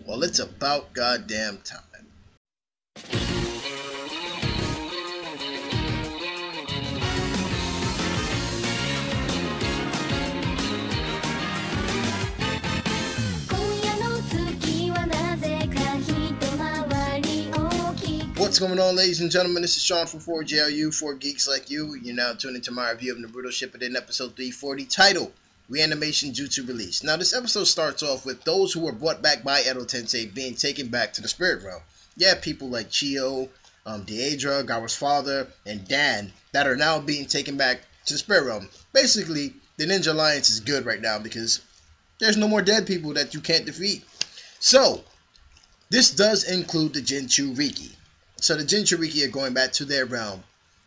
Well, it's about goddamn time. What's going on, ladies and gentlemen? This is Sean from 4JLU, for Geeks Like You. You're now tuned into my review of Naruto Shippuden episode 340, titled Reanimation Jutsu Release. Now, this episode starts off with those who were brought back by Edo Tensei being taken back to the spirit realm. Yeah, people like Chio, Deidra, Gaara's father, and Dan that are now being taken back to the spirit realm. Basically, the Ninja Alliance is good right now because there's no more dead people that you can't defeat. So, this does include the Jinchuriki. So the Jinchuriki are going back to their realm.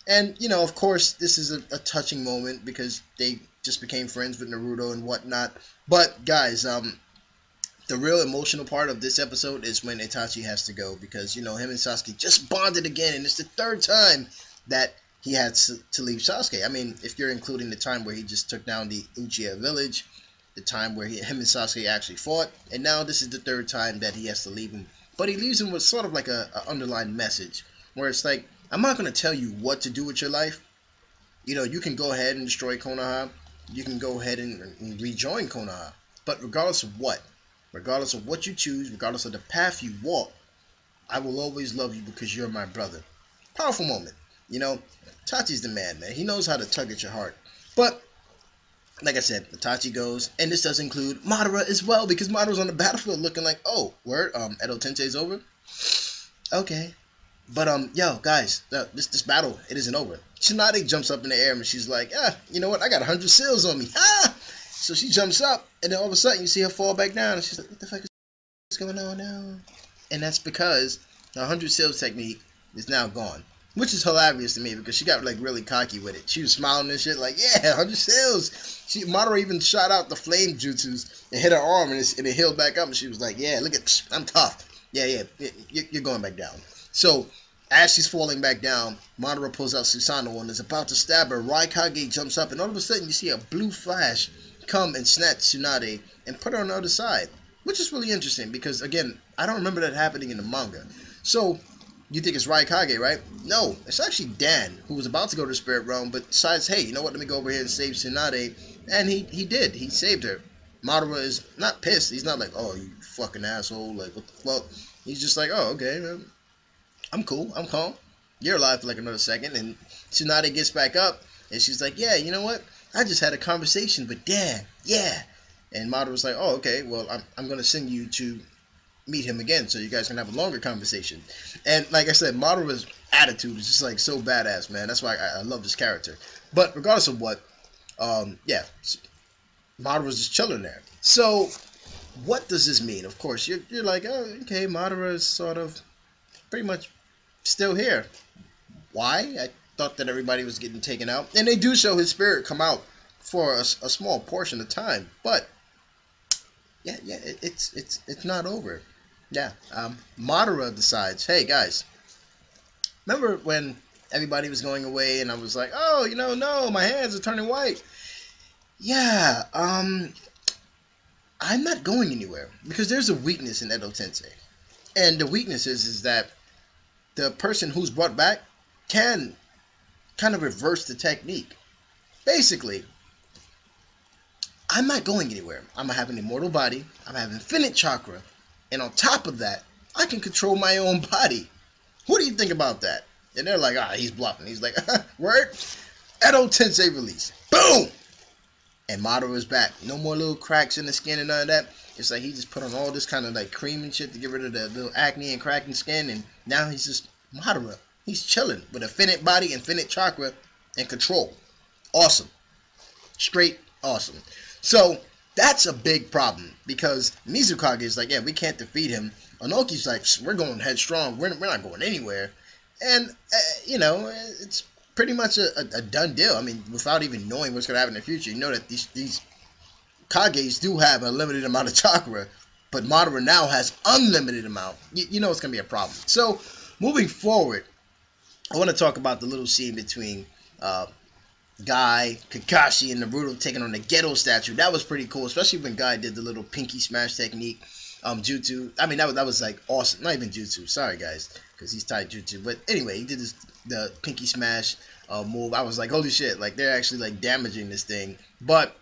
And, you know, of course, this is a touching moment because they just became friends with Naruto and whatnot. But, guys, the real emotional part of this episode is when Itachi has to go. Because, you know, him and Sasuke just bonded again. And it's the third time that he had to leave Sasuke. I mean, if you're including the time where he just took down the Uchiha village, the time where him and Sasuke actually fought. And now this is the third time that he has to leave him. But he leaves him with sort of like a underlying message where it's like, I'm not going to tell you what to do with your life. You know, you can go ahead and destroy Konoha. You can go ahead and rejoin Konoha. But regardless of what you choose, regardless of the path you walk, I will always love you because you're my brother. Powerful moment. You know, Itachi's the man. He knows how to tug at your heart. But like I said, Itachi goes, and this does include Madara as well, because Madara's on the battlefield looking like, oh, word, Edo Tensei's over? Okay. But, yo, guys, this battle, it isn't over. Tsunade jumps up in the air, and she's like, you know what, I got 100 seals on me, So she jumps up, and then all of a sudden, you see her fall back down, and she's like, what the fuck is going on now? And that's because the 100 seals technique is now gone. Which is hilarious to me because she got like really cocky with it. She was smiling and shit like, yeah, 100 seals. Madara even shot out the flame jutsus and hit her arm and it healed back up. And she was like, yeah, look at, I'm tough. Yeah, you're going back down. So as she's falling back down, Madara pulls out Susanoo and is about to stab her. Raikage jumps up and all of a sudden you see a blue flash come and snatch Tsunade and put her on the other side. Which is really interesting because, again, I don't remember that happening in the manga. So you think it's Raikage, right? No, it's actually Dan, who was about to go to the spirit realm, but decides, hey, you know what, let me go over here and save Tsunade. And he did. He saved her. Madara is not pissed. He's not like, oh, you fucking asshole. Like, what the fuck? He's just like, oh, okay, man. I'm cool. I'm calm. You're alive for like another second. And Tsunade gets back up, and she's like, yeah, you know what? I just had a conversation with Dan. Yeah. And Madara's like, oh, okay, well, I'm going to send you to meet him again so you guys can have a longer conversation. And like I said, Madara's attitude is just like so badass, man. That's why I love this character. But regardless of what, yeah, Madara's just chilling there. So what does this mean? Of course, you're like, oh, okay, Madara is sort of pretty much still here. Why? I thought that everybody was getting taken out. And they do show his spirit come out for a small portion of time. But yeah, it's not over. Yeah, Madara decides, hey guys, remember when everybody was going away and I was like, oh, you know, no, my hands are turning white. Yeah, I'm not going anywhere because there's a weakness in Edo Tensei. And the weakness is that the person who's brought back can kind of reverse the technique. Basically, I'm not going anywhere. I'm going to have an immortal body. I'm going to have infinite chakra. And on top of that, I can control my own body. What do you think about that? And they're like, he's bluffing. He's like, word? Edo Tensei release. Boom! And Madara is back. No more little cracks in the skin and none of that. It's like he just put on all this kind of like cream and shit to get rid of the little acne and cracking skin. And now he's just Madara. He's chilling with infinite body, infinite chakra, and control. Awesome. Straight awesome. So that's a big problem because Mizukage is like, yeah, we can't defeat him. Onoki's like, we're going headstrong. We're not going anywhere. And, you know, it's pretty much a done deal. I mean, without even knowing what's going to happen in the future, you know that these Kages do have a limited amount of chakra, but Madara now has unlimited amount. You know it's going to be a problem. So, moving forward, I want to talk about the little scene between Guy, Kakashi, and Naruto taking on the Ghetto statue. That was pretty cool, especially when Guy did the little pinky smash technique. Jutsu. I mean, that was like awesome. Not even Jutsu. Sorry, guys, because he's tied Jutsu. But anyway, he did the pinky smash move. I was like, holy shit! Like they're actually like damaging this thing. But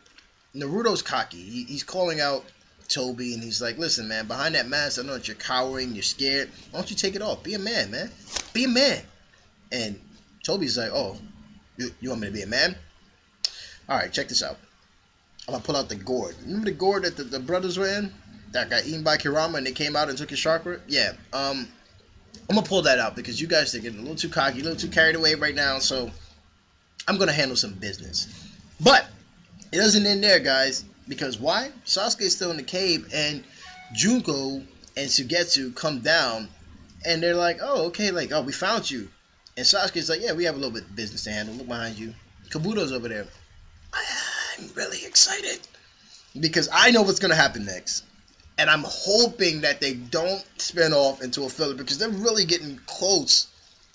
Naruto's cocky. He's calling out Toby, and he's like, listen, man, behind that mask, I know that you're cowering, you're scared. Why don't you take it off? Be a man, man. Be a man. And Toby's like, oh, you want me to be a man? All right, check this out. I'm gonna pull out the gourd. Remember the gourd that the brothers were in? That got eaten by Kirama and they came out and took his chakra? Yeah. I'm gonna pull that out because you guys are getting a little too cocky, a little too carried away right now. So I'm gonna handle some business. But it doesn't end there, guys. Because why? Sasuke's still in the cave, and Junko and Sugetsu come down, and they're like, "Oh, okay, like, oh, we found you." And Sasuke's like, "Yeah, we have a little bit of business to handle. Look behind you. Kabuto's over there." I'm really excited because I know what's gonna happen next, and I'm hoping that they don't spin off into a filler because they're really getting close.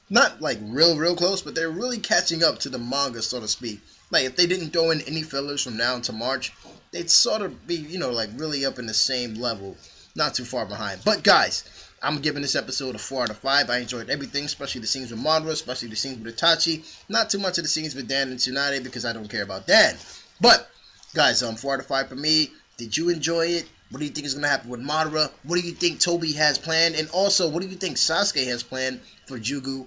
Not like real close, but they're really catching up to the manga, so to speak. Like if they didn't throw in any fillers from now until March, they'd sort of be, like really up in the same level, not too far behind. But guys, I'm giving this episode a 4 out of 5. I enjoyed everything, especially the scenes with Madara, especially the scenes with Itachi. Not too much of the scenes with Dan and Tsunade because I don't care about Dan. But guys, 4 out of 5 for me. Did you enjoy it? What do you think is going to happen with Madara? What do you think Toby has planned? And also, what do you think Sasuke has planned for Jugo,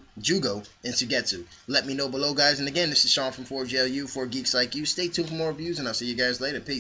and Sugetsu? Let me know below, guys. And again, this is Sean from 4GLU, for Geeks Like You. Stay tuned for more reviews, and I'll see you guys later. Peace.